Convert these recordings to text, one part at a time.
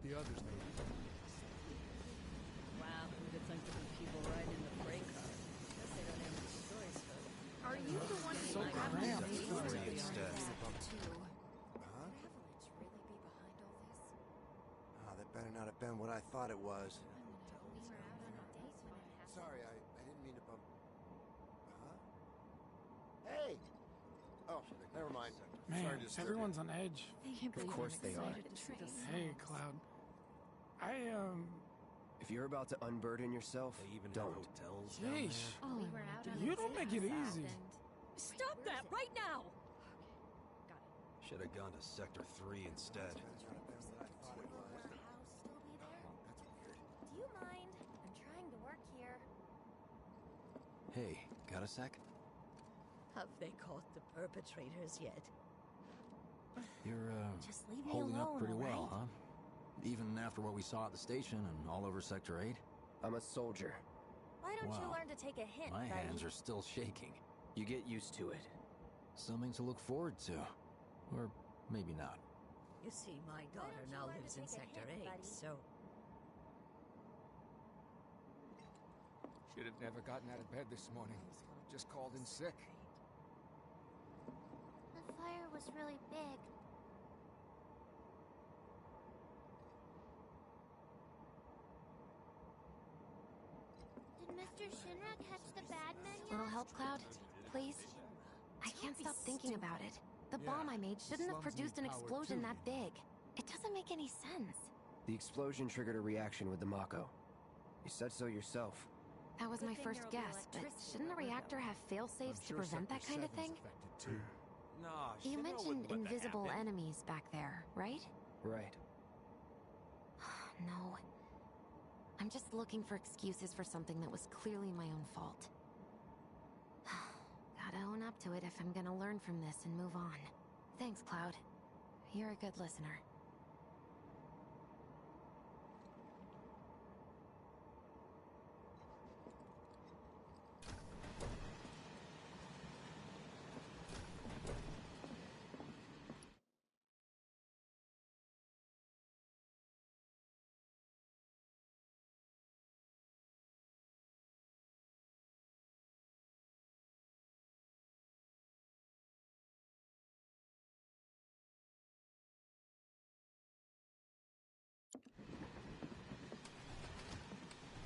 the others, maybe. Wow, who'd have thunk there'd be people riding in the freight car? Guess they don't have much choice, but... Are you the one who So cramped. Huh? Ah, that better not have been what I thought it was. Sorry, I didn't mean to bump... Huh? Hey! Oh, never mind. Sorry Man, to disturb everyone's on edge. Of course they are. Hey, Cloud. If you're about to unburden yourself, They even don't. have hotels. Sheesh. Oh, You don't make it easy. Stop that right now! Should have gone to Sector 3 instead. That better not have been what I thought it was. That's weird. Do you mind? I'm trying to work here. Hey, got a sec? Have they caught the perpetrators yet? You're, Just leave me holding alone, up pretty all well, right? huh? Even after what we saw at the station and all over Sector 8? I'm a soldier. Why don't you Wow. learn to take a hint, My buddy? hands are still shaking. You get used to it. Something to look forward to. Or maybe not. You see, my daughter don't you now learn to lives in take a Sector hint, 8, buddy? so... Should have never gotten out of bed this morning. Just called in sick. The fire was really big. Did Mr. Shinra catch the bad men yet? Little help, Cloud? Please? I can't stop thinking about it. The bomb I made shouldn't have slums produced an need power, explosion too. that big. It doesn't make any sense. The explosion triggered a reaction with the Mako. You said so yourself. That was Good my thing first there'll be guess, but electricity shouldn't the where we're reactor going. have fail-safes to I'm sure prevent that Sector kind of 7's thing? affected, too. Nah, You mentioned invisible enemies back there, right? Right. No. I'm just looking for excuses for something that was clearly my own fault. Gotta own up to it if I'm gonna learn from this and move on. Thanks, Cloud. You're a good listener.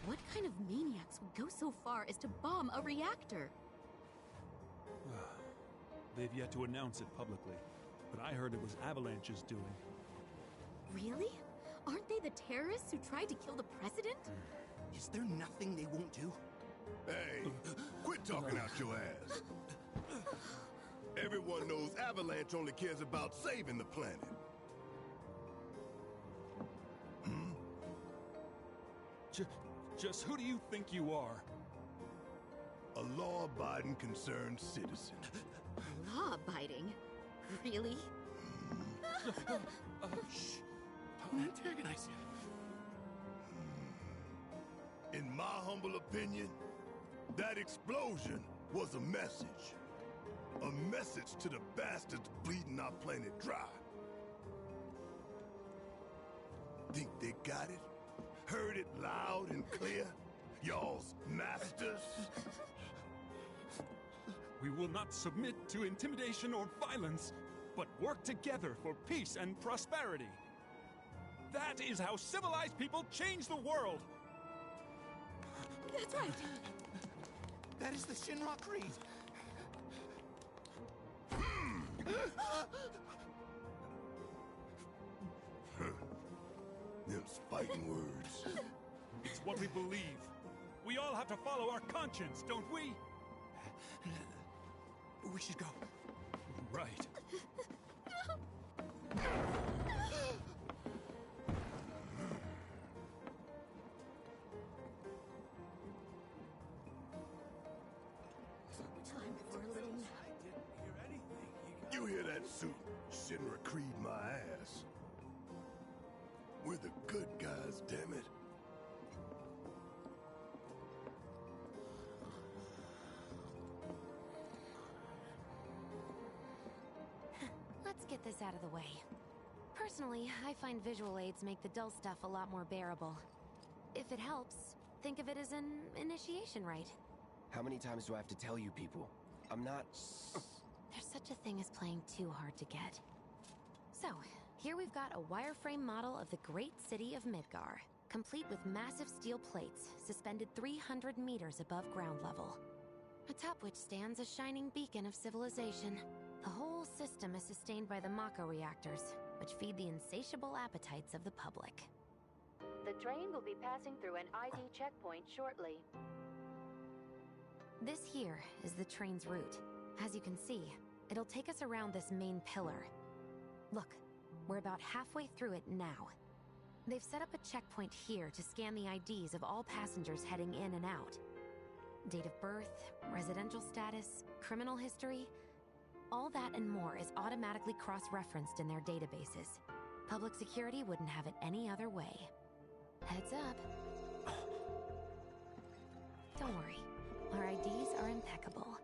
What kind of maniacs would go so far as to bomb a reactor? They've yet to announce it publicly, but I heard it was Avalanche's doing. Really? Aren't they the terrorists who tried to kill the president? Is there nothing they won't do? Hey, quit talking out your ass. Everyone knows Avalanche only cares about saving the planet. Just who do you think you are? A law-abiding, concerned citizen. Law-abiding? Really? Shh. Don't antagonize him. In my humble opinion, that explosion was a message. A message to the bastards bleeding our planet dry. Think they got it? Heard it loud and clear? Y'all's masters? We will not submit to intimidation or violence, but work together for peace and prosperity. That is how civilized people change the world! That's right! That is the Shinra Creed. Them's fighting words. It's what we believe. We all have to follow our conscience, don't we? We should go. Right. Time for a little nap. You hear that suit? Shinra Creed my ass. We're the good guys, damn it. Let's get this out of the way. Personally, I find visual aids make the dull stuff a lot more bearable. If it helps, think of it as an initiation rite. How many times do I have to tell you people? I'm not... There's such a thing as playing too hard to get. So, here we've got a wireframe model of the great city of Midgar, complete with massive steel plates suspended 300 meters above ground level, atop which stands a shining beacon of civilization. The whole system is sustained by the Mako reactors, which feed the insatiable appetites of the public. The train will be passing through an ID checkpoint shortly. This here is the train's route. As you can see, it'll take us around this main pillar. Look, we're about halfway through it now. They've set up a checkpoint here to scan the IDs of all passengers heading in and out. Date of birth, residential status, criminal history, all that and more is automatically cross-referenced in their databases. Public security wouldn't have it any other way. Heads up. Don't worry, our IDs are impeccable.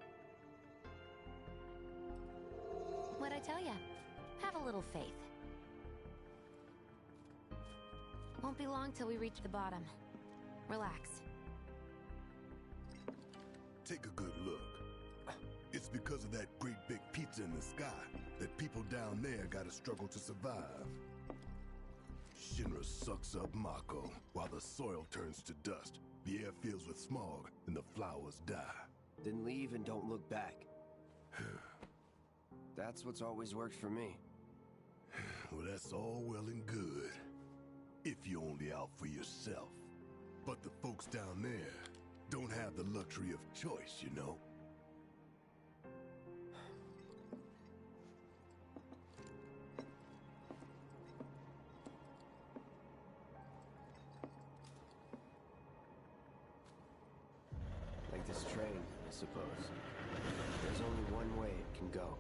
What'd I tell ya? Have a little faith. Won't be long till we reach the bottom. Relax. Take a good look. It's because of that great big pizza in the sky that people down there gotta struggle to survive. Shinra sucks up Mako while the soil turns to dust, the air fills with smog, and the flowers die. Then leave and don't look back. That's what's always worked for me. Well, that's all well and good, if you're only out for yourself. But the folks down there don't have the luxury of choice, you know? Like this train, I suppose. There's only one way it can go.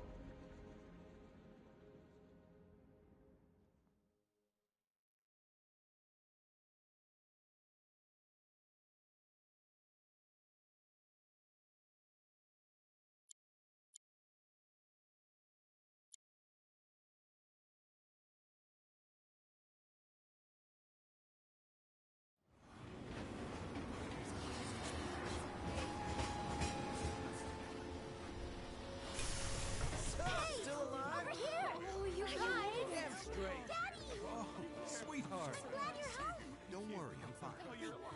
Sweetheart. Glad you're home. Don't worry, I'm fine.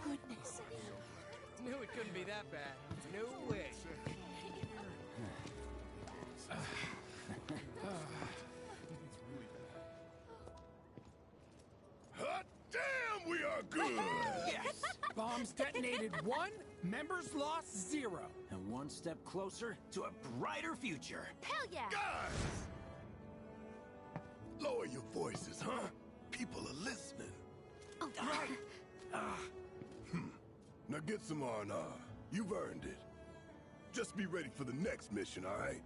Goodness. Knew it couldn't be that bad. No way. Hot damn, we are good! Yes! Bombs detonated 1, members lost 0. And one step closer to a brighter future. Hell yeah! Guys! Lower your voices, huh? People are listening. Oh, right. Now get some R&R. You've earned it. Just be ready for the next mission, all right?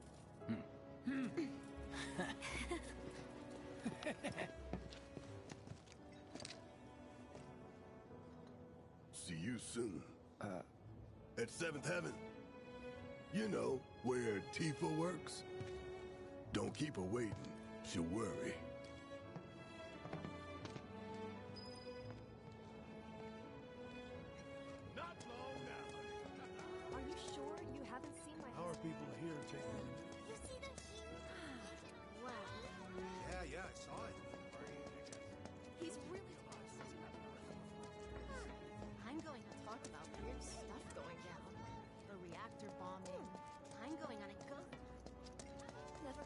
See you soon. At 7th Heaven. You know, where Tifa works. Don't keep her waiting. She'll worry. Not long now. Are you sure you haven't seen my How are people here taking it? You see the huge... Wow. Yeah, I saw it. He's really close. I'm going to talk about weird stuff going down. A reactor bombing. I'm going on a ghost. Never.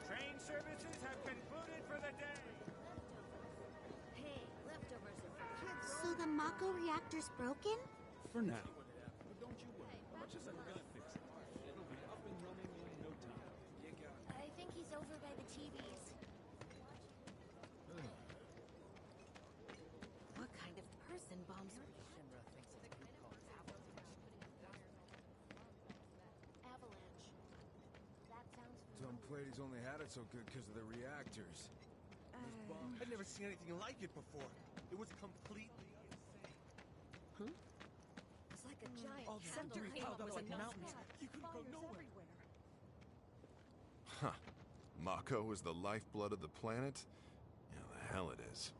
Train services have concluded for the day. Hey, leftovers are for kids. So the Mako reactor's broken? For now. bombs are avalanche. That sounds Tom Plady's only had it so good because of the reactors. I'd never seen anything like it before. It was completely insane. It's like a giant All the candle debris came piled up up with like a mountains. You couldn't go nowhere. Huh. Mako is the lifeblood of the planet? Yeah, the hell it is.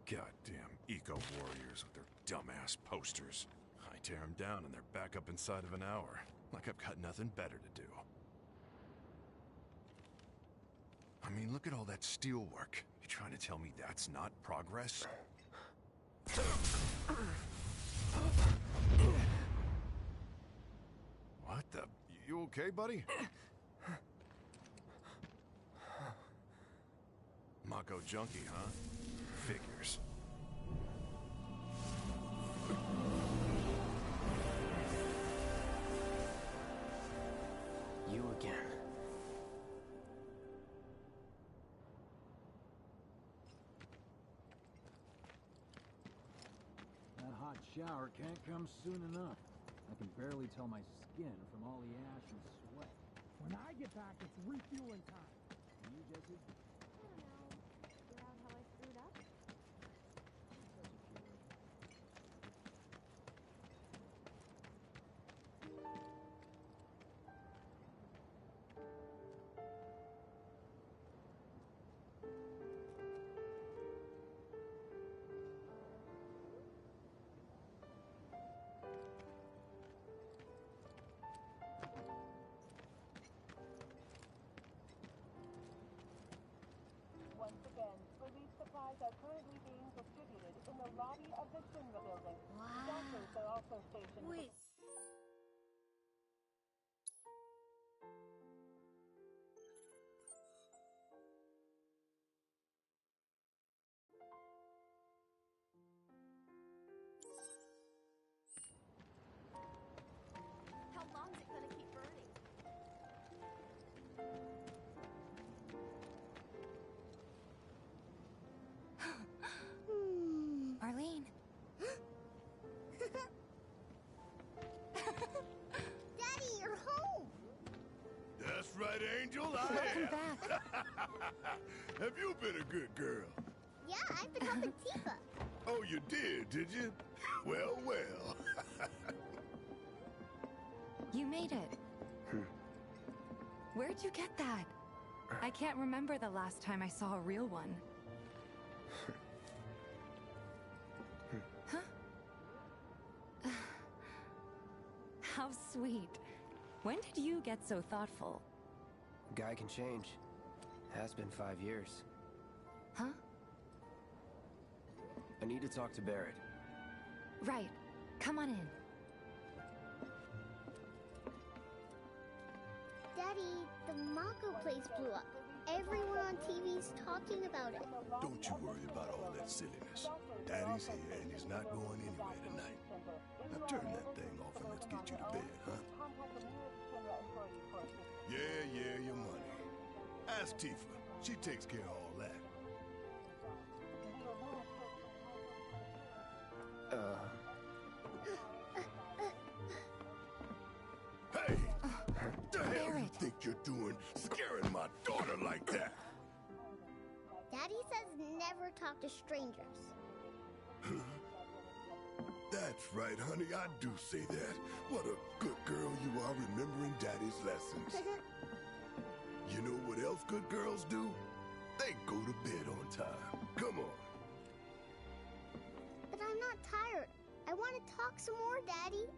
Goddamn eco-warriors with their dumbass posters. I tear them down and they're back up inside of an hour. Like I've got nothing better to do. I mean, look at all that steel work. You trying to tell me that's not progress? What the... You okay, buddy? Mako junkie, huh? Figures. You again. That hot shower can't come soon enough. I can barely tell my skin from all the ash and sweat. When I get back, it's refueling time. And you, Jesse? I don't know. Figure out how I screwed up? Once again, relief supplies are currently being distributed in the lobby of the Shinra building. Wow. Doctors are also stationed. Wait. How long is it gonna keep burning? Arlene. Daddy, you're home! That's right, Angel. I Welcome am. back. Have you been a good girl? Yeah, I've been helping Tifa. Oh, you did you? Well, well. You made it. Where'd you get that? I can't remember the last time I saw a real one. Huh? How sweet. When did you get so thoughtful? Guy can change. Has been 5 years. Huh? I need to talk to Barrett. Right. Come on in. Daddy, the Mako place blew up. Everyone on TV's talking about it. Don't you worry about all that silliness. Daddy's here and he's not going anywhere tonight. Now turn that thing off and let's get you to bed, huh? Yeah, your money. Ask Tifa. She takes care of all that. Hey! What the hell you think you're doing scaring my daughter like that? Daddy says never talk to strangers. That's right, honey. I do say that. What a good girl you are remembering Daddy's lessons. You know what else good girls do? They go to bed on time. Come on. But I'm not tired. I want to talk some more, Daddy.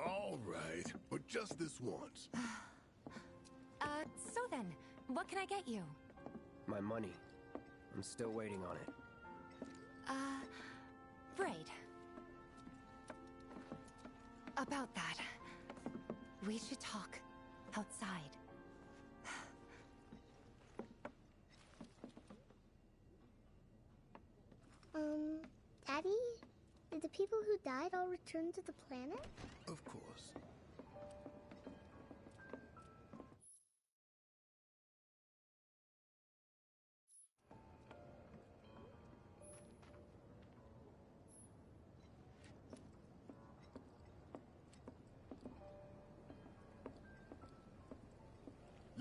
All right. But just this once. So then, what can I get you? My money. I'm still waiting on it. Right. About that. We should talk. Outside. Daddy? Did the people who died all return to the planet? Of course.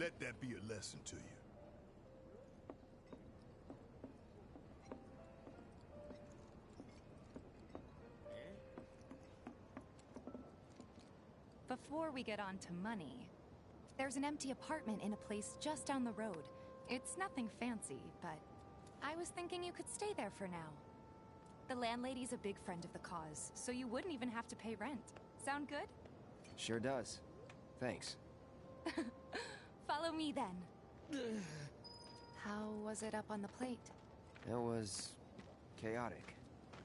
Let that be a lesson to you. Before we get on to money, there's an empty apartment in a place just down the road. It's nothing fancy, but I was thinking you could stay there for now. The landlady's a big friend of the cause, so you wouldn't even have to pay rent. Sound good? Sure does. Thanks. Follow me then. How was it up on the plate? It was chaotic.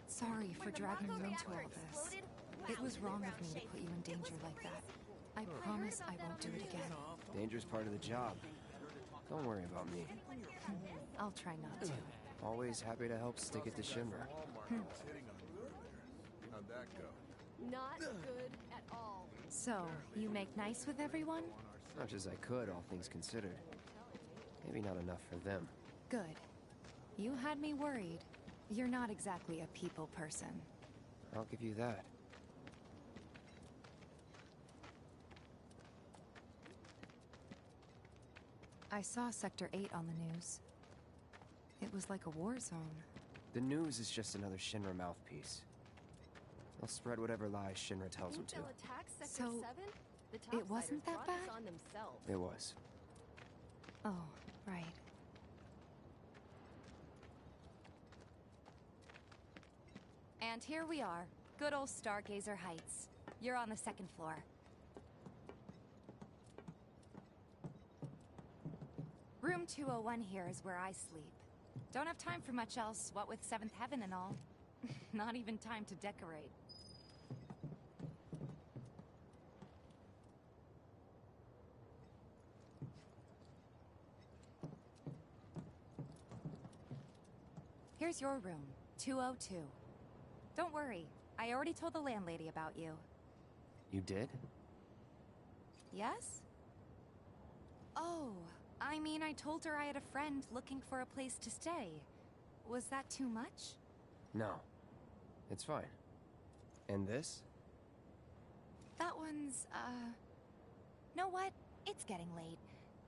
Sorry for dragging you into all this. It was wrong of me to put you in danger like that. I promise I won't do it again. Danger's part of the job. Don't worry about me. I'll try not to. Always happy to help stick it to Shinra. How'd that go? Not good at all. So, you make nice with everyone? Much as I could, all things considered. Maybe not enough for them. Good. You had me worried. You're not exactly a people person. I'll give you that. I saw Sector 8 on the news. It was like a war zone. The news is just another Shinra mouthpiece. They'll spread whatever lies Shinra tells them to. They'll attack Sector So, 7? The it wasn't Topsiders that brought this bad? on themselves. It was. Oh, right. And here we are. Good old Stargazer Heights. You're on the second floor. Room 201 here is where I sleep. Don't have time for much else, what with Seventh Heaven and all. Not even time to decorate. Here's your room, 202. Don't worry, I already told the landlady about you. You did? Yes? Oh, I mean, I told her I had a friend looking for a place to stay. Was that too much? No. It's fine. And this? That one's, know what? It's getting late.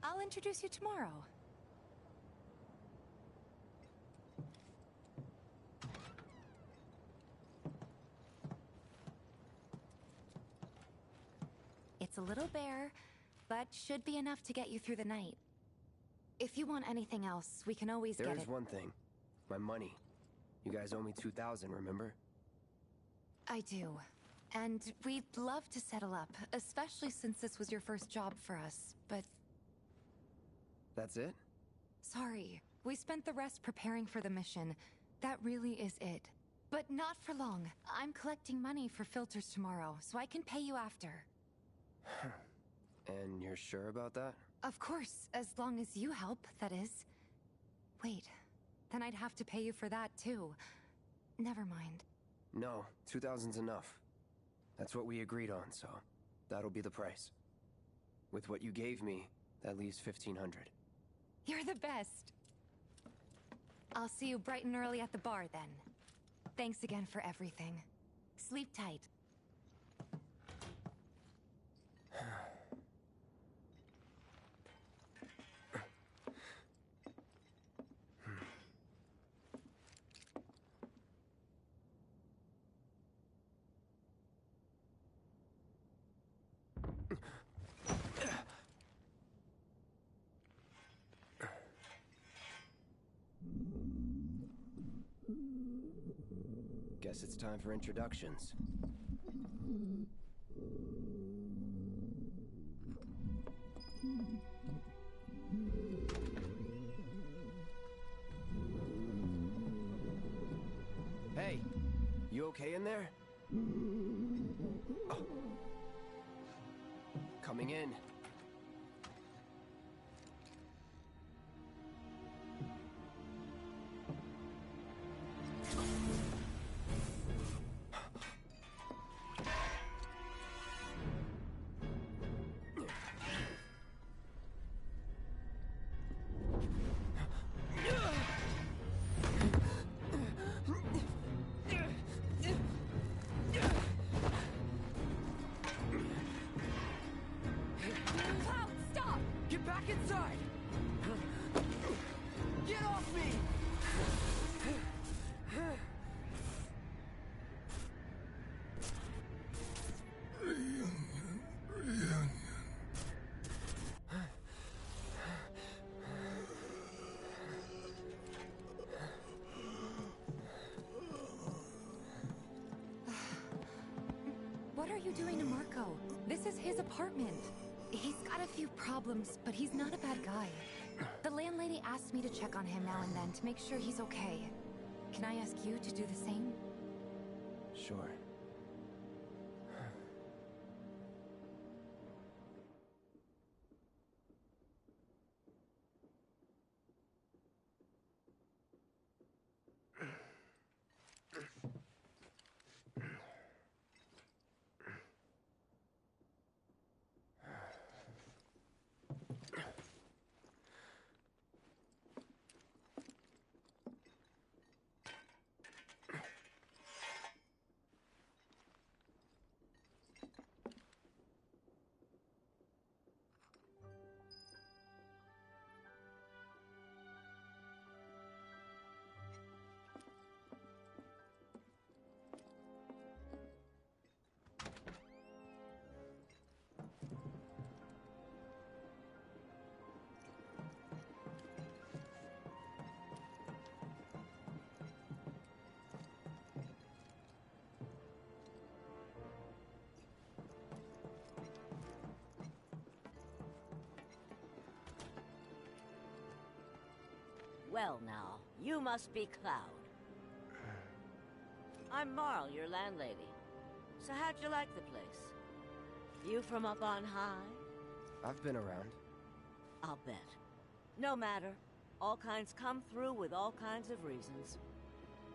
I'll introduce you tomorrow. It's a little bare, but should be enough to get you through the night. If you want anything else, we can always get it. There's one thing. My money. You guys owe me 2,000, remember? I do. And we'd love to settle up, especially since this was your first job for us, but... That's it? Sorry. We spent the rest preparing for the mission. That really is it. But not for long. I'm collecting money for filters tomorrow, so I can pay you after. And you're sure about that? Of course, as long as you help, that is. Wait, then I'd have to pay you for that too. Never mind. No, 2,000's enough. That's what we agreed on, so that'll be the price. With what you gave me, that leaves 1,500. You're the best. I'll see you bright and early at the bar then. Thanks again for everything. Sleep tight. Guess it's time for introductions. Hey, you okay in there? Oh. Coming in. What are you doing to Marco? This is his apartment. He's got a few problems, but he's not a bad guy. The landlady asked me to check on him now and then to make sure he's okay. Can I ask you to do the same? Sure. Well now, you must be Cloud. I'm Marl, your landlady. So how'd you like the place? You from up on high? I've been around. I'll bet. No matter. All kinds come through with all kinds of reasons.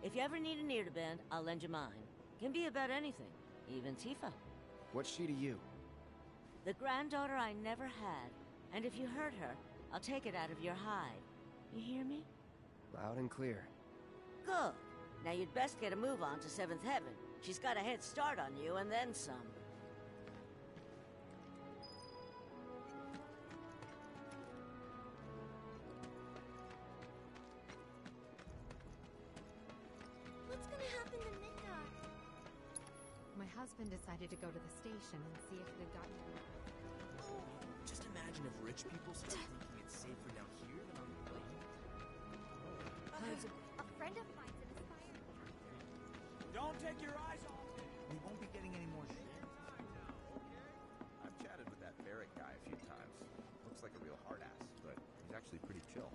If you ever need an ear to bend, I'll lend you mine. Can be about anything, even Tifa. What's she to you? The granddaughter I never had. And if you hurt her, I'll take it out of your hide. You hear me? Loud and clear. Good. Now you'd best get a move on to 7th Heaven. She's got a head start on you, and then some. What's gonna happen to Midgar? My husband decided to go to the station and see if it had gotten... Just imagine if rich people start thinking it's safer down here than on the plane. A friend of mine's an aspiring actor. Don't take your eyes off it. We won't be getting any more shit. I've chatted with that Barrett guy a few times. Looks like a real hard ass, but he's actually pretty chill.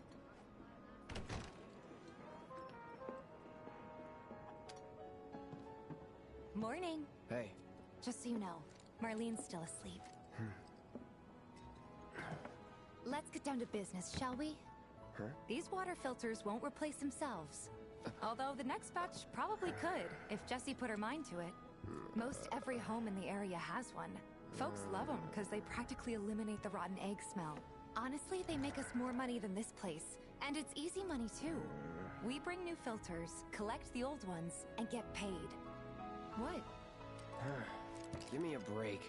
Morning. Hey. Just so you know, Marlene's still asleep. Let's get down to business, shall we? Huh? These water filters won't replace themselves. Although the next batch probably could, if Jessie put her mind to it. Most every home in the area has one. Folks love them because they practically eliminate the rotten egg smell. Honestly, they make us more money than this place. And it's easy money too. We bring new filters, collect the old ones, and get paid. What? Give me a break.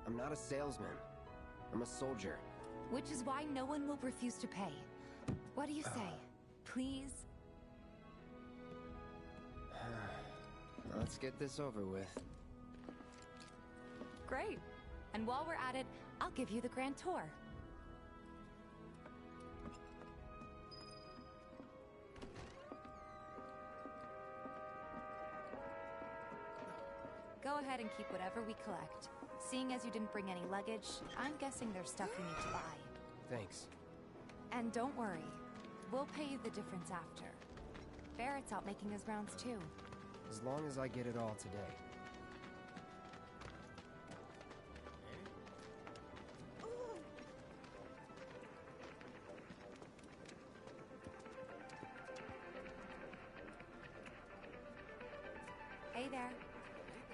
I'm not a salesman. I'm a soldier. Which is why no one will refuse to pay. What do you say? Please? Let's get this over with. Great. And while we're at it, I'll give you the grand tour. Go ahead and keep whatever we collect. Seeing as you didn't bring any luggage, I'm guessing there's stuff you need to buy. Thanks. And don't worry, we'll pay you the difference after. Barrett's out making his rounds too. As long as I get it all today. Hey there.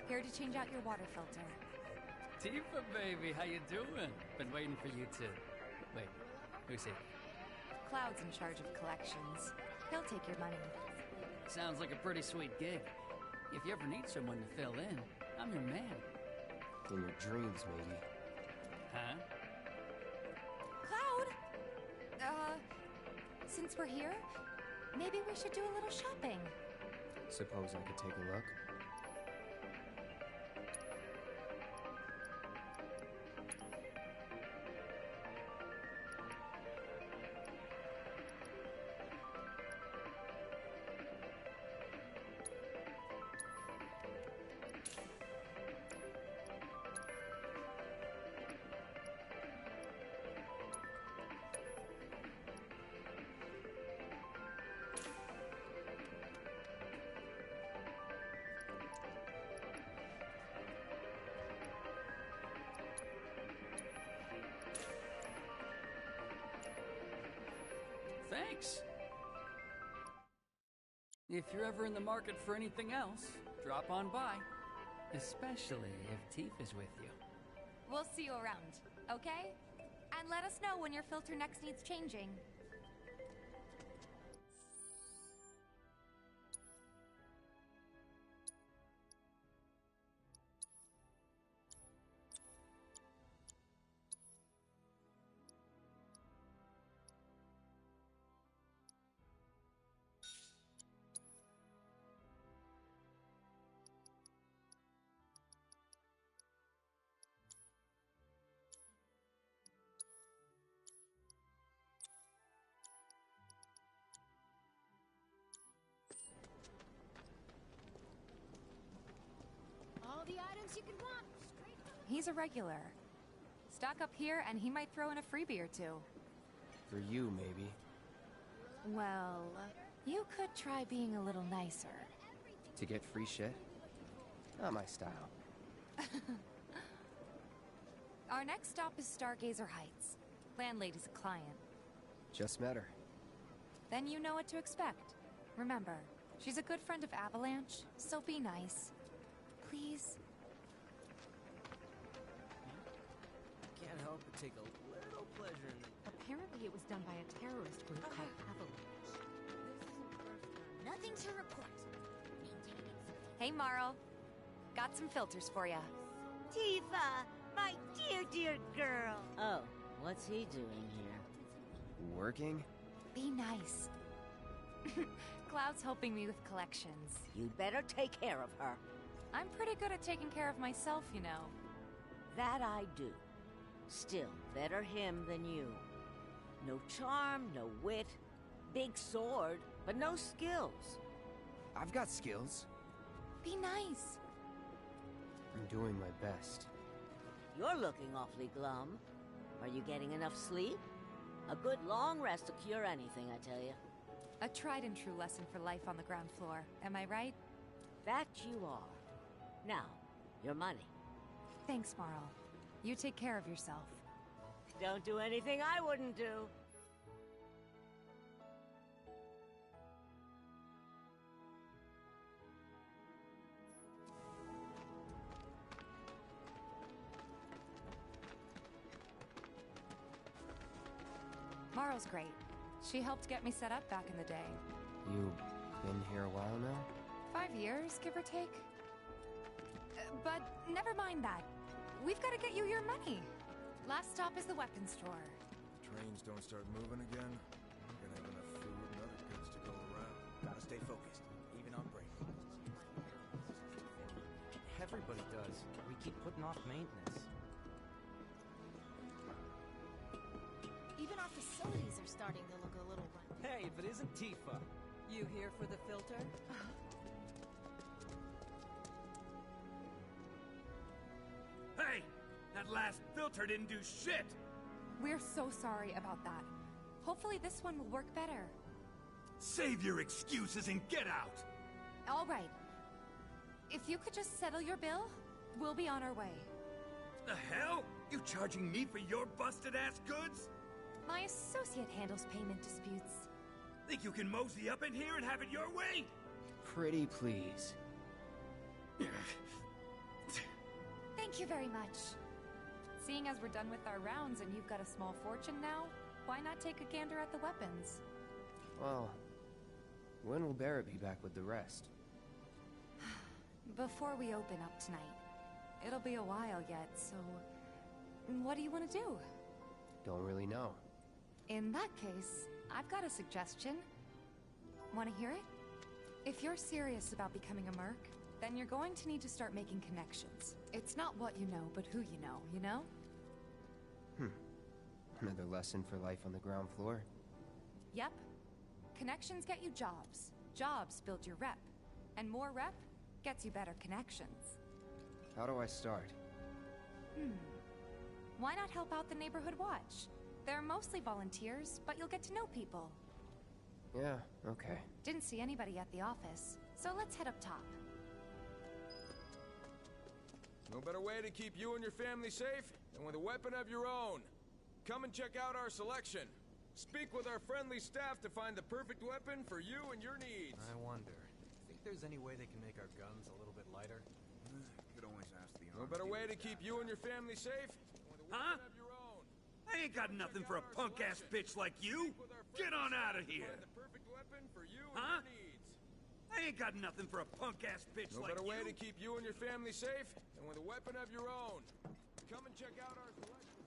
Here to change out your water filter. Tifa, baby, how you doing? Been waiting for you too. Wait, who's here? Cloud's in charge of collections. He'll take your money. Sounds like a pretty sweet gig. If you ever need someone to fill in, I'm your man. In your dreams, maybe. Huh? Cloud! Since we're here, maybe we should do a little shopping. Suppose I could take a look? Thanks. If you're ever in the market for anything else, drop on by. Especially if Teef is with you. We'll see you around, okay? And let us know when your filter next needs changing. All the items you could want. He's a regular. Stock up here and he might throw in a freebie or two. For you, maybe. Well, you could try being a little nicer. To get free shit? Not my style. Our next stop is Stargazer Heights. Landlady's a client. Just met her. Then you know what to expect. Remember, she's a good friend of Avalanche, so be nice. Please. Can't help but take a little pleasure in the... Apparently it was done by a terrorist group called Avalanche. Nothing to report. Hey, Marl. Got some filters for ya. Tifa, my dear girl. Oh, what's he doing here? Working? Be nice. Cloud's helping me with collections. You'd better take care of her. I'm pretty good at taking care of myself, you know. That I do. Still, better him than you. No charm, no wit. Big sword, but no skills. I've got skills. Be nice. I'm doing my best. You're looking awfully glum. Are you getting enough sleep? A good long rest will cure anything, I tell you. A tried and true lesson for life on the ground floor, am I right? That you are. Now, your money. Thanks, Marl. You take care of yourself. Don't do anything I wouldn't do. Marl's great. She helped get me set up back in the day. You been here a while now? 5 years, give or take. But never mind that. We've got to get you your money. Last stop is the weapons store. Trains don't start moving again. We're gonna have enough food and other goods to go around. Gotta stay focused, even on break. Everybody does. We keep putting off maintenance. Even our facilities are starting to look a little run. Hey, if it isn't Tifa. You here for the filter? Hey! That last filter didn't do shit! We're so sorry about that. Hopefully this one will work better. Save your excuses and get out! All right. If you could just settle your bill, we'll be on our way. The hell? You charging me for your busted-ass goods? My associate handles payment disputes. Think you can mosey up in here and have it your way? Pretty please. Thank you very much. Seeing as we're done with our rounds and you've got a small fortune now, why not take a gander at the weapons? Well, when will Barrett be back with the rest? Before we open up tonight. It'll be a while yet, so... what do you want to do? Don't really know. In that case, I've got a suggestion. Want to hear it? If you're serious about becoming a merc, then you're going to need to start making connections. It's not what you know, but who you know? Another lesson for life on the ground floor? Yep. Connections get you jobs. Jobs build your rep. And more rep gets you better connections. How do I start? Why not help out the neighborhood watch? They're mostly volunteers, but you'll get to know people. Yeah, okay. Didn't see anybody at the office, so let's head up top. No better way to keep you and your family safe than with a weapon of your own. Come and check out our selection. Speak with our friendly staff to find the perfect weapon for you and your needs. I wonder. Think there's any way they can make our guns a little bit lighter? Could always ask the No better way to keep you and your family safe? Huh? I ain't got nothing for a punk-ass bitch like you. Get on out of here. The perfect weapon for you and Huh? your needs. I ain't got nothing for a punk-ass bitch No like better way you. to keep you and your family safe than with a weapon of your own. Come and check out our selection.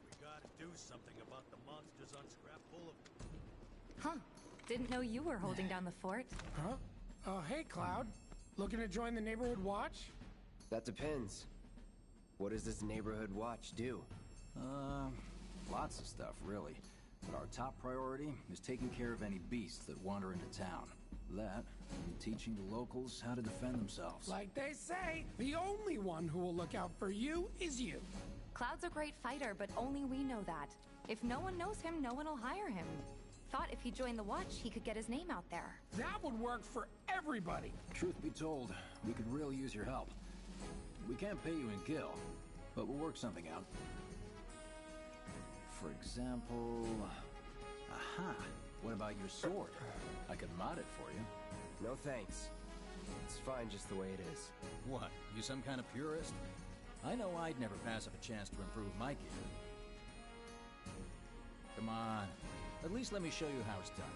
We gotta do something about the monsters on Scrap Boulevard. Huh. Didn't know you were holding down the fort. Huh? Hey, Cloud. Looking to join the Neighborhood Watch? That depends. What does this neighborhood watch do? Lots of stuff, really. But our top priority is taking care of any beasts that wander into town. That, and teaching the locals how to defend themselves. Like they say, the only one who will look out for you is you. Cloud's a great fighter, but only we know that. If no one knows him, no one will hire him. Thought if he joined the Watch, he could get his name out there. That would work for everybody. Truth be told, we could really use your help. We can't pay you in gil, but we'll work something out. For example... Aha! What about your sword? I could mod it for you. No thanks. It's fine just the way it is. What, you some kind of purist? I know I'd never pass up a chance to improve my gear. Come on. At least let me show you how it's done.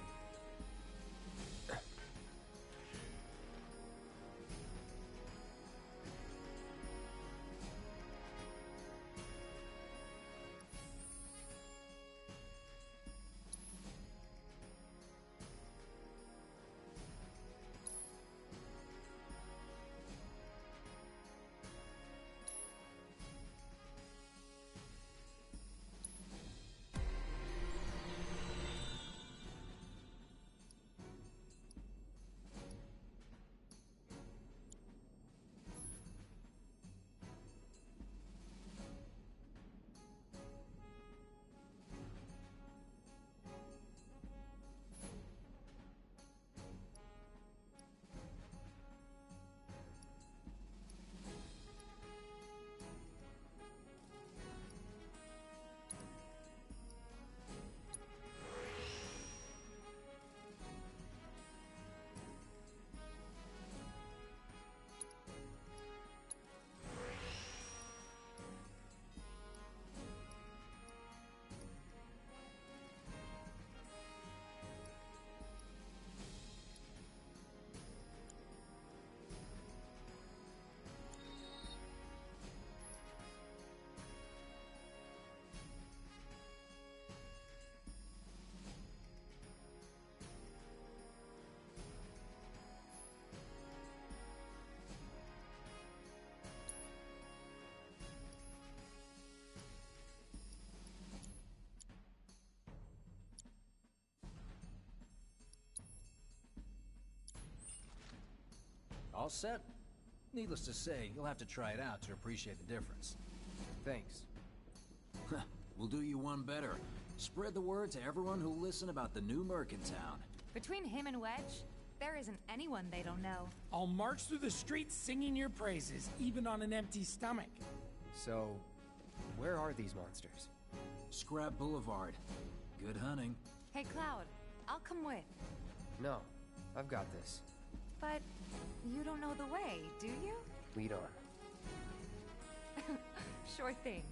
All set? Needless to say, you'll have to try it out to appreciate the difference. Thanks. We'll do you one better. Spread the word to everyone who'll listen about the new Merc in town. Between him and Wedge, there isn't anyone they don't know. I'll march through the streets singing your praises, even on an empty stomach. So, where are these monsters? Scrap Boulevard. Good hunting. Hey, Cloud, I'll come with. No, I've got this. But you don't know the way, do you? Lead on. Sure thing.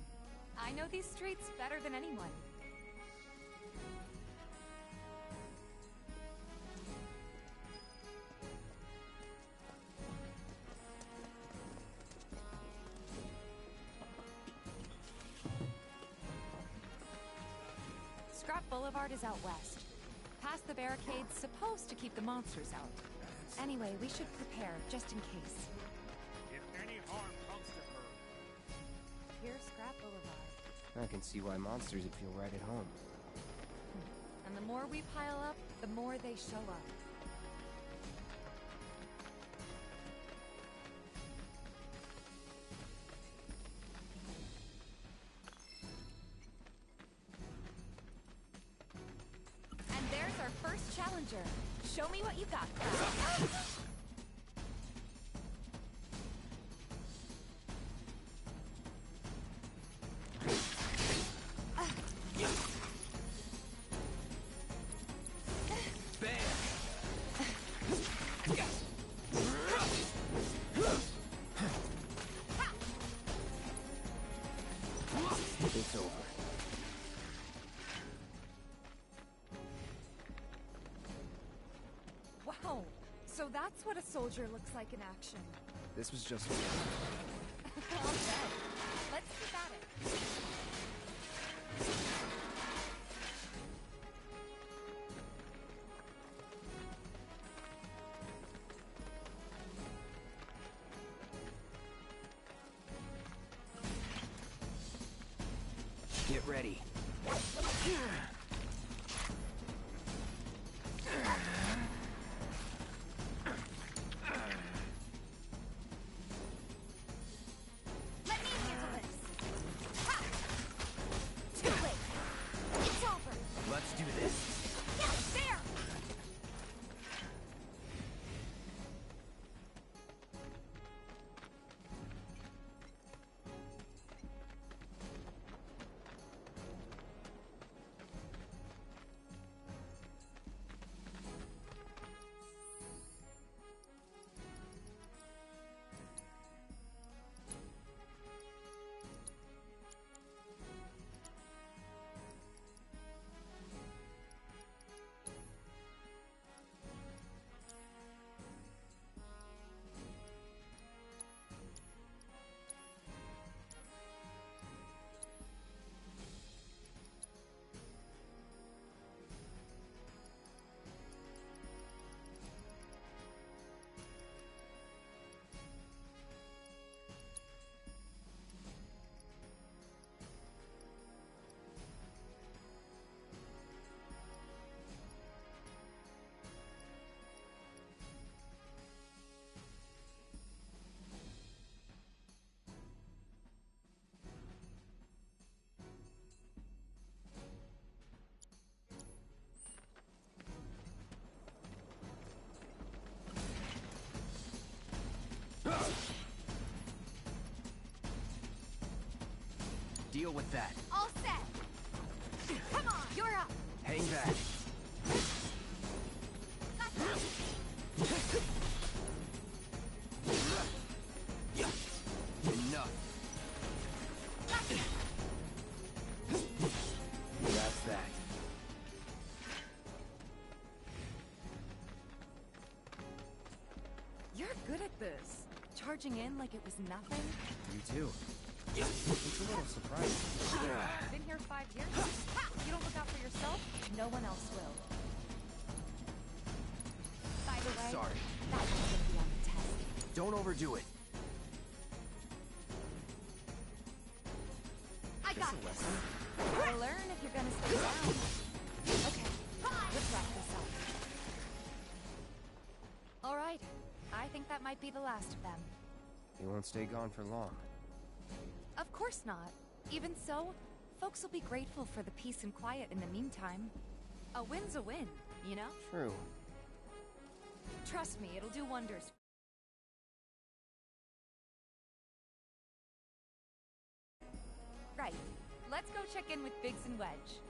I know these streets better than anyone. Scrap Boulevard is out west. Past the barricades, supposed to keep the monsters out. Anyway, we should prepare, just in case. If any harm comes to her. Here's Scrap Boulevard. I can see why monsters would feel right at home. And the more we pile up, the more they show up. And there's our first challenger. Show me what you got. So that's what a soldier looks like in action. This was just... I'll bet. Let's keep at it. Get ready. Let me handle this. Ha! Too late. It's over. Let's do this. Yes, there! Deal with that. All set. Come on, you're up. Hang back. Enough. That's that. You're good at this. Charging in like it was nothing. You too. It's a little surprising. Been here 5 years. You don't look out for yourself, no one else will. By the way, Sorry. that one's gonna be on the test. Don't overdo it. I got this. Gotta learn if you're gonna stay around. Okay, let's wrap this up. All right, I think that might be the last of them. He won't stay gone for long. Of course not. Even so, folks will be grateful for the peace and quiet in the meantime. A win's a win, you know? True. Trust me, it'll do wonders. Right. Let's go check in with Biggs and Wedge.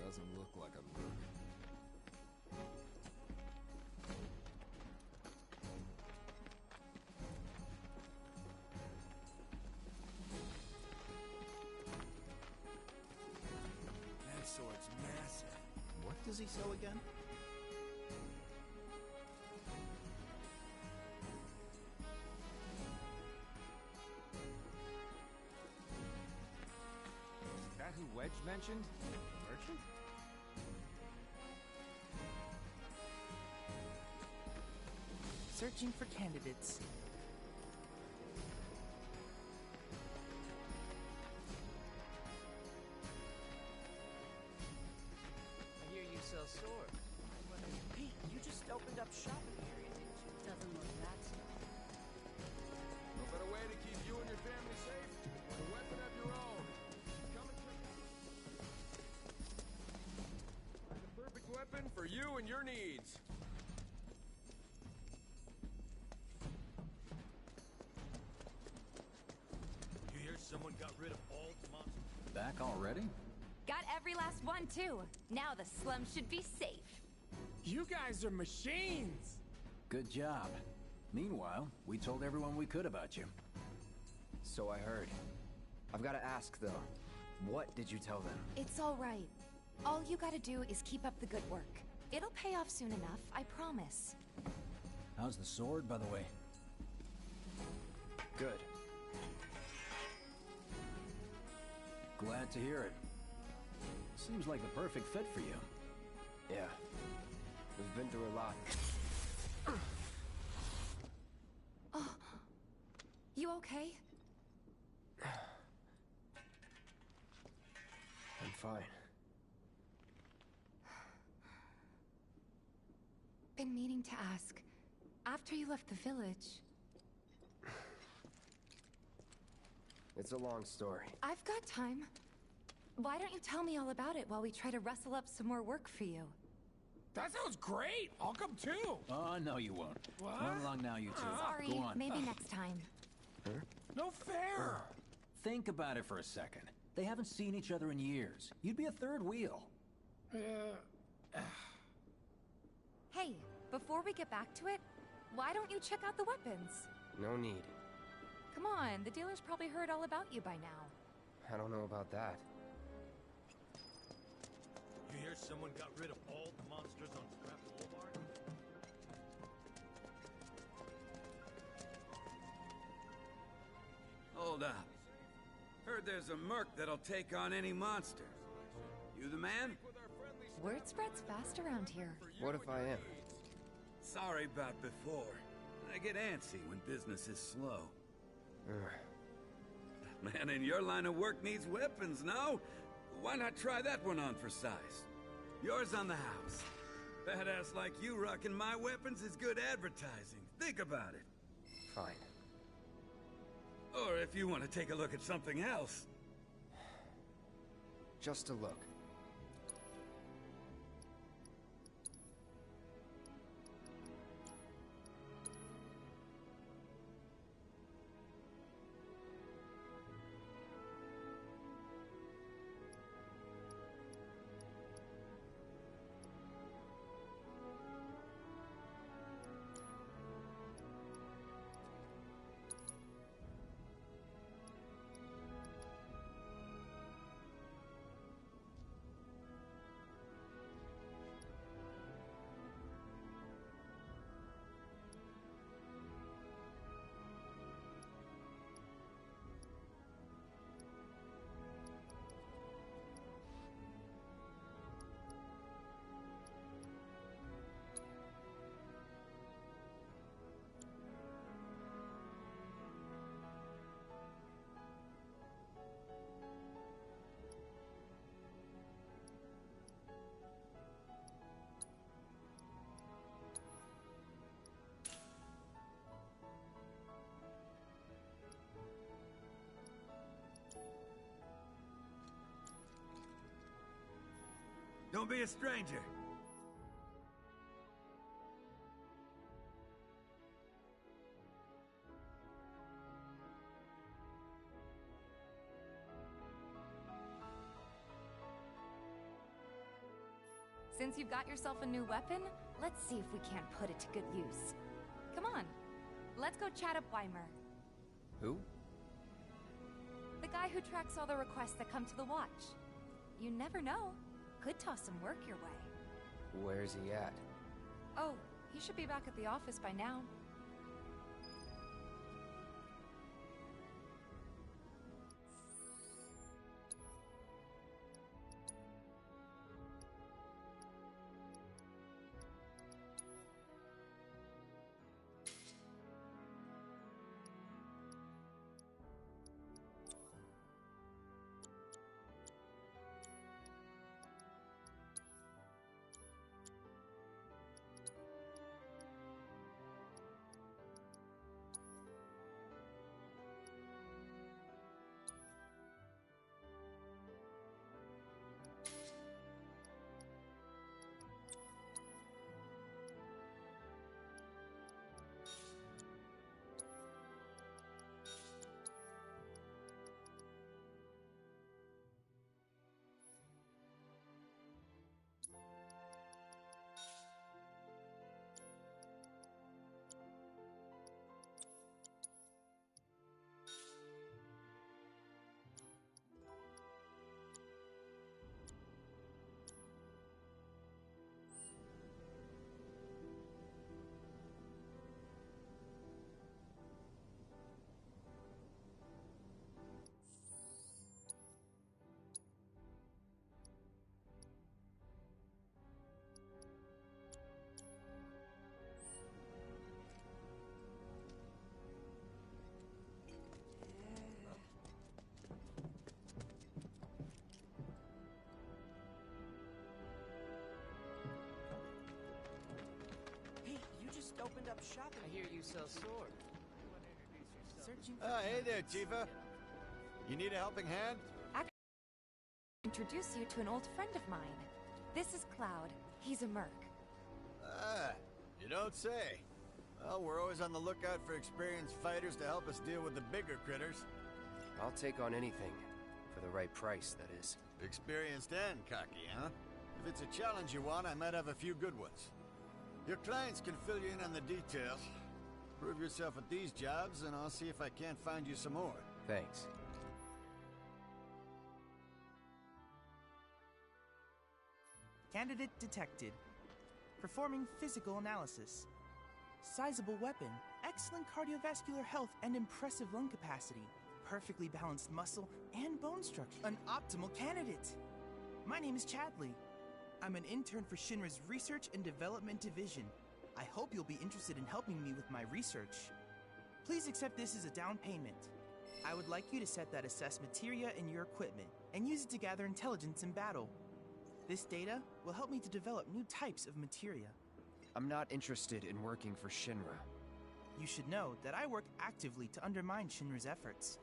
Doesn't look like a merc. That sword's massive. What does he sell again? Is that who Wedge mentioned? The merchant? Searching for candidates. sword. Hey, you just opened up shop in the area, didn't you? Doesn't look that stuff. No better way to keep you and your family safe with a weapon of your own. Come and check it. Find the perfect weapon for you and your needs. You hear someone got rid of all the monsters? Back already? Got every last one, too. Now the slum should be safe. You guys are machines! Good job. Meanwhile, we told everyone we could about you. So I heard. I've got to ask, though. What did you tell them? It's all right. All you gotta do is keep up the good work. It'll pay off soon enough, I promise. How's the sword, by the way? Good. Glad to hear it. Seems like the perfect fit for you. Yeah. We've been through a lot. Oh. You okay? I'm fine. Been meaning to ask. After you left the village... It's a long story. I've got time. Why don't you tell me all about it while we try to rustle up some more work for you? That sounds great! I'll come too! Oh, no you won't. What? Run along now, you two. Sorry, Go on. maybe next time. Huh? No fair! Think about it for a second. They haven't seen each other in years. You'd be a third wheel. Hey, before we get back to it, why don't you check out the weapons? No need. Come on, the dealer's probably heard all about you by now. I don't know about that. You hear someone got rid of all the monsters on Scrap Boulevard? Hold up. Heard there's a merc that'll take on any monster. You the man? Word spreads fast around here. What if I am? Sorry about before. I get antsy when business is slow. Man in your line of work needs weapons, no? Why not try that one on for size? Yours on the house. Badass like you rocking my weapons is good advertising. Think about it. Fine. Or if you want to take a look at something else. Just a look. Don't be a stranger. Since you've got yourself a new weapon, let's see if we can't put it to good use. Come on, let's go chat up Weimer. Who? The guy who tracks all the requests that come to the watch. You never know. Could toss some work your way. Where's he at? Oh, he should be back at the office by now. shopping. I hear you sell swords. Searching for Hey there, Tifa. You need a helping hand? Introduce you to an old friend of mine. This is Cloud. He's a merc. Ah, you don't say. Well, we're always on the lookout for experienced fighters to help us deal with the bigger critters. I'll take on anything. For the right price, that is. Experienced and cocky, huh? If it's a challenge you want, I might have a few good ones. Your clients can fill you in on the details. Prove yourself at these jobs, and I'll see if I can't find you some more. Thanks. Candidate detected. Performing physical analysis. Sizable weapon, excellent cardiovascular health and impressive lung capacity. Perfectly balanced muscle and bone structure. An optimal candidate! My name is Chadley. I'm an intern for Shinra's Research and Development Division. I hope you'll be interested in helping me with my research. Please accept this as a down payment. I would like you to set that assess materia in your equipment and use it to gather intelligence in battle. This data will help me to develop new types of materia. I'm not interested in working for Shinra. You should know that I work actively to undermine Shinra's efforts.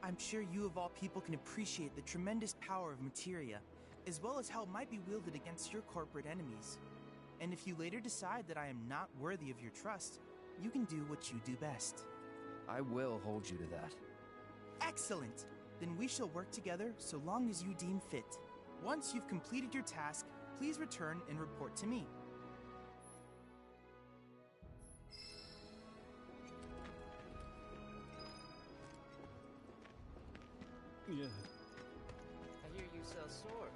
I'm sure you of all people can appreciate the tremendous power of materia, as well as how it might be wielded against your corporate enemies. And if you later decide that I am not worthy of your trust, you can do what you do best. I will hold you to that. Excellent! Then we shall work together so long as you deem fit. Once you've completed your task, please return and report to me. Yeah. I hear you sell swords.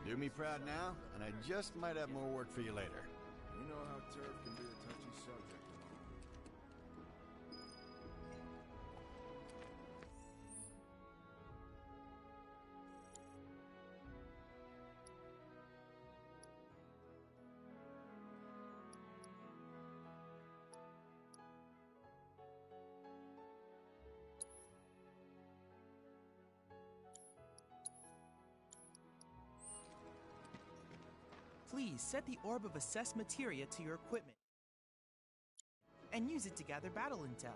Do me proud now, and I just might have more work for you later. You know how turf can be a touchy subject. Please set the orb of assess materia to your equipment and use it to gather battle intel.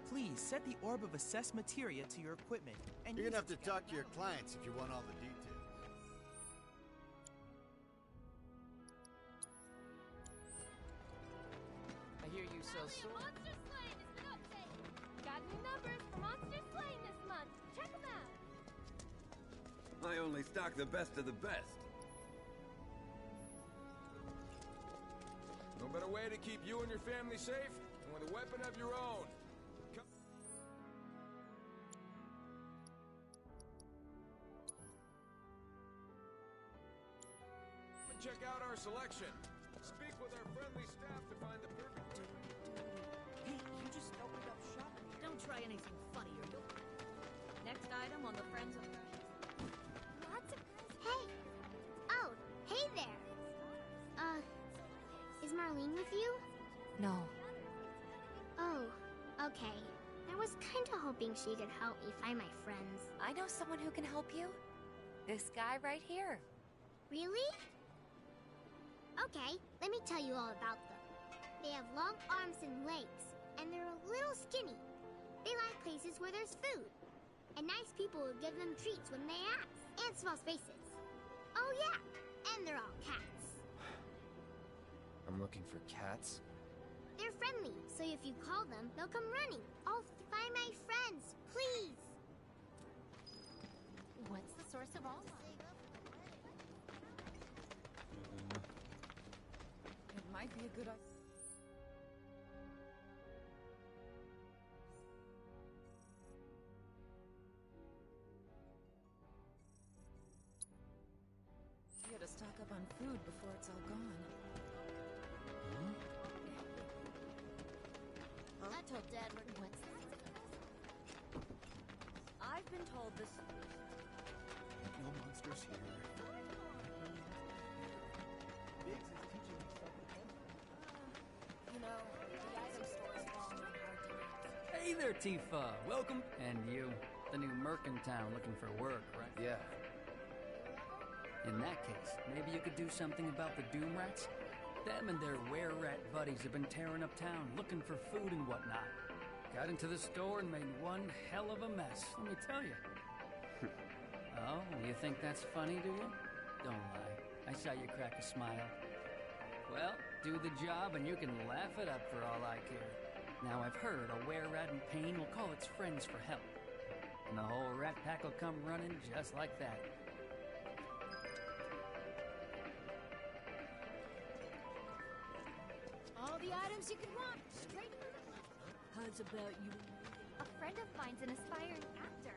Please set the orb of assess materia to your equipment and You're gonna have to talk to your clients if you want all the details. I hear you sell swords. Monster Slaying is an update. Got new numbers for Monster Slaying this month. Check them out. I only stock the best of the best. No better way to keep you and your family safe than with a weapon of your own. Check out our selection. Speak with our friendly staff to find the perfect... Hey, you just opened up shop. Don't try anything funny or you'll... Next item on the Friends of... Lots of... Hey! Oh, hey there! Is Marlene with you? No. Oh, okay. I was kinda hoping she could help me find my friends. I know someone who can help you. This guy right here. Really? Okay, let me tell you all about them. They have long arms and legs, and they're a little skinny. They like places where there's food. And nice people will give them treats when they ask. And small spaces. Oh yeah, and they're all cats. I'm looking for cats? They're friendly, so if you call them, they'll come running. I'll find my friends, please. What's the source of all life? It might be a good idea. You gotta stock up on food before it's all gone. I told Dad what's that? I've been told this... No monsters here. Biggs is teaching me self-defense. You know, the item store is falling on hard times. Hey there, Tifa. Welcome. And you, the new merc in town looking for work, right? Yeah. In that case, maybe you could do something about the Doom Rats? Them and their were-rat buddies have been tearing up town, looking for food and whatnot. Got into the store and made one hell of a mess, let me tell you. Oh, you think that's funny, do you? Don't lie. I saw you crack a smile. Well, do the job and you can laugh it up for all I care. Now I've heard a were-rat in pain will call its friends for help. And the whole rat pack will come running just like that. All the items you could want, straight from the... How's about you? A friend of mine's an aspiring actor.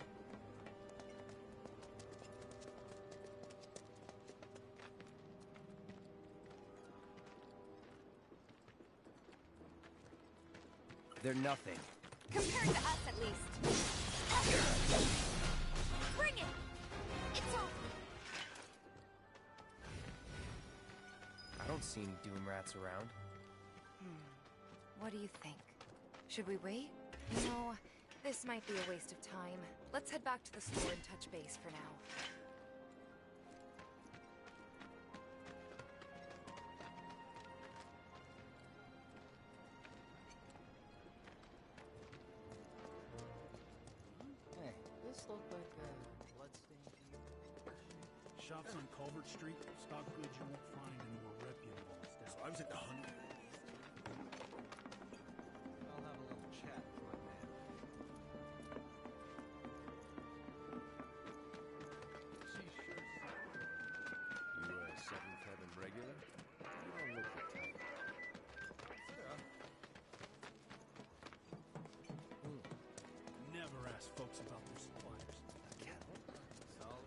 They're nothing. Compared to us, at least. Bring it! It's on! I don't see any Doom Rats around. What do you think? Should we wait? No, this might be a waste of time. Let's head back to the store and touch base for now. Hey, this looked like a bloodstained to you. Shops on Culvert Street stock goods you won't find in more reputable establishments. So I was at the 100. I'll have a little chat with my man. You a 7th Heaven regular? You don't look the type. Never ask folks about their suppliers. Solid.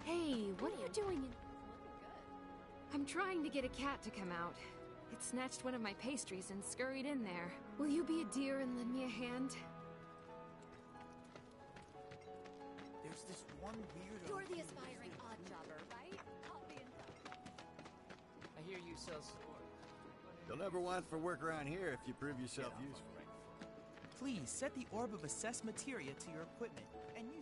Hey, what are you doing in... I'm trying to get a cat to come out. It snatched one of my pastries and scurried in there. Will you be a dear and lend me a hand? There's this one weirdo. You're the aspiring oddjobber, right? I'll be in touch. I hear you sell sport. You'll never want for work around here if you prove yourself useful. Please set the Orb of Assess Materia to your equipment and use